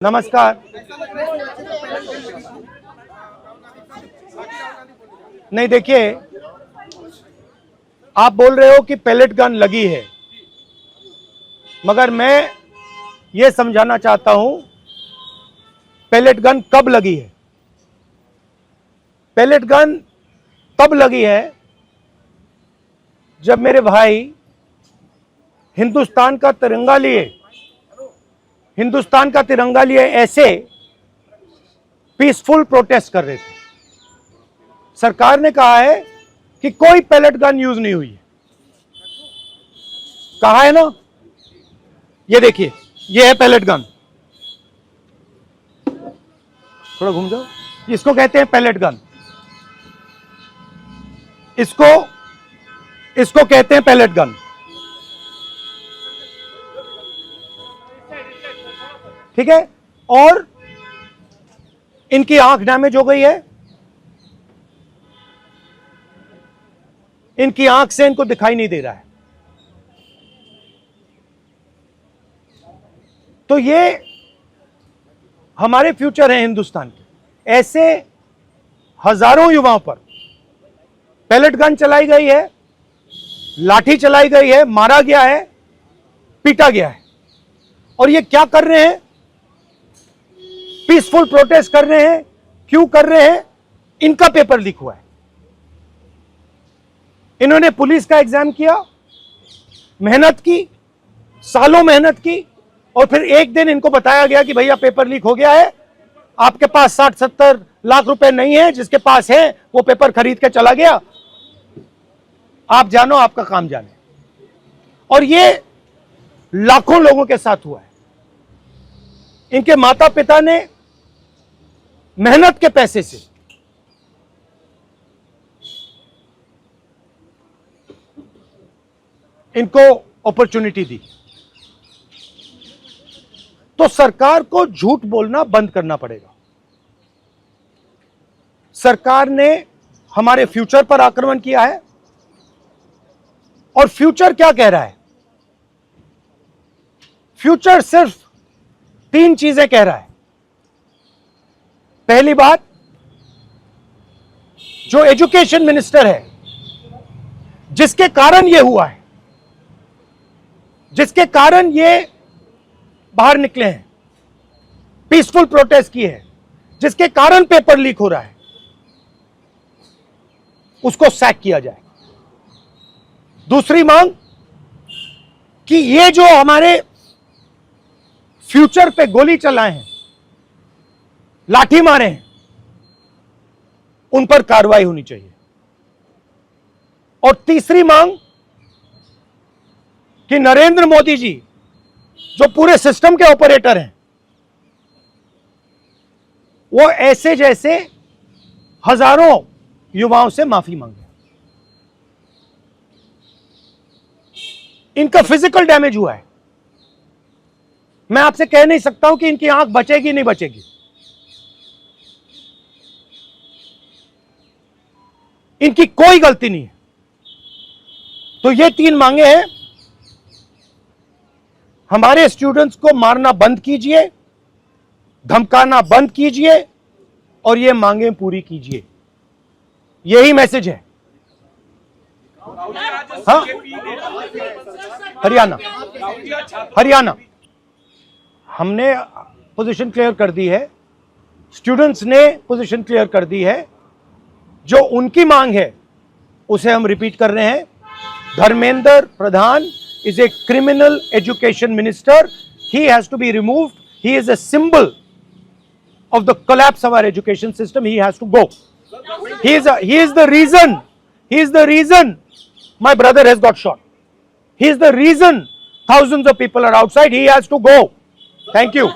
नमस्कार। नहीं, देखिए, आप बोल रहे हो कि पैलेट गन लगी है, मगर मैं ये समझाना चाहता हूं पैलेट गन कब लगी है। पैलेट गन तब लगी है जब मेरे भाई हिंदुस्तान का तिरंगा लिए ऐसे पीसफुल प्रोटेस्ट कर रहे थे। सरकार ने कहा है कि कोई पैलेट गन यूज नहीं हुई है, कहा है ना। ये देखिए, ये है पैलेट गन, थोड़ा घूम जाओ। इसको कहते हैं पैलेट गन, इसको कहते हैं पैलेट गन। ठीक है, और इनकी आंख डैमेज हो गई है, इनकी आंख से इनको दिखाई नहीं दे रहा है। तो ये हमारे फ्यूचर है हिंदुस्तान के। ऐसे हजारों युवाओं पर पैलेट गन चलाई गई है, लाठी चलाई गई है, मारा गया है, पीटा गया है। और ये क्या कर रहे हैं? पीसफुल प्रोटेस्ट कर रहे हैं। क्यों कर रहे हैं? इनका पेपर लीक हुआ है। इन्होंने पुलिस का एग्जाम किया, मेहनत की, सालों मेहनत की, और फिर एक दिन इनको बताया गया कि भैया पेपर लीक हो गया है, आपके पास 60-70 लाख रुपए नहीं है, जिसके पास है वो पेपर खरीद के चला गया, आप जानो, आपका काम जाने। और ये लाखों लोगों के साथ हुआ है। इनके माता पिता ने मेहनत के पैसे से इनको अपॉर्चुनिटी दी। तो सरकार को झूठ बोलना बंद करना पड़ेगा। सरकार ने हमारे फ्यूचर पर आक्रमण किया है, और फ्यूचर क्या कह रहा है? फ्यूचर सिर्फ 3 चीजें कह रहा है। पहली बात, जो एजुकेशन मिनिस्टर है, जिसके कारण यह हुआ है, जिसके कारण ये बाहर निकले हैं, पीसफुल प्रोटेस्ट किए हैं, जिसके कारण पेपर लीक हो रहा है, उसको सैक किया जाए। दूसरी मांग कि ये जो हमारे फ्यूचर पे गोली चलाए हैं, लाठी मारे हैं, उन पर कार्रवाई होनी चाहिए। और तीसरी मांग कि नरेंद्र मोदी जी, जो पूरे सिस्टम के ऑपरेटर हैं, वो ऐसे जैसे हजारों युवाओं से माफी मांगे। इनका फिजिकल डैमेज हुआ है। मैं आपसे कह नहीं सकता हूं कि इनकी आंख बचेगी नहीं बचेगी। इनकी कोई गलती नहीं है। तो ये 3 मांगे हैं। हमारे स्टूडेंट्स को मारना बंद कीजिए, धमकाना बंद कीजिए, और ये मांगे पूरी कीजिए। यही मैसेज है। हाँ, हरियाणा हमने पोजीशन क्लियर कर दी है, स्टूडेंट्स ने पोजीशन क्लियर कर दी है। जो उनकी मांग है उसे हम रिपीट कर रहे हैं। Dharmendra Pradhan is a criminal education minister. He has to be removed. He is a symbol of the collapse of our education system. He has to go. He is the reason my brother has got shot. He is the reason thousands of people are outside. He has to go. Thank you.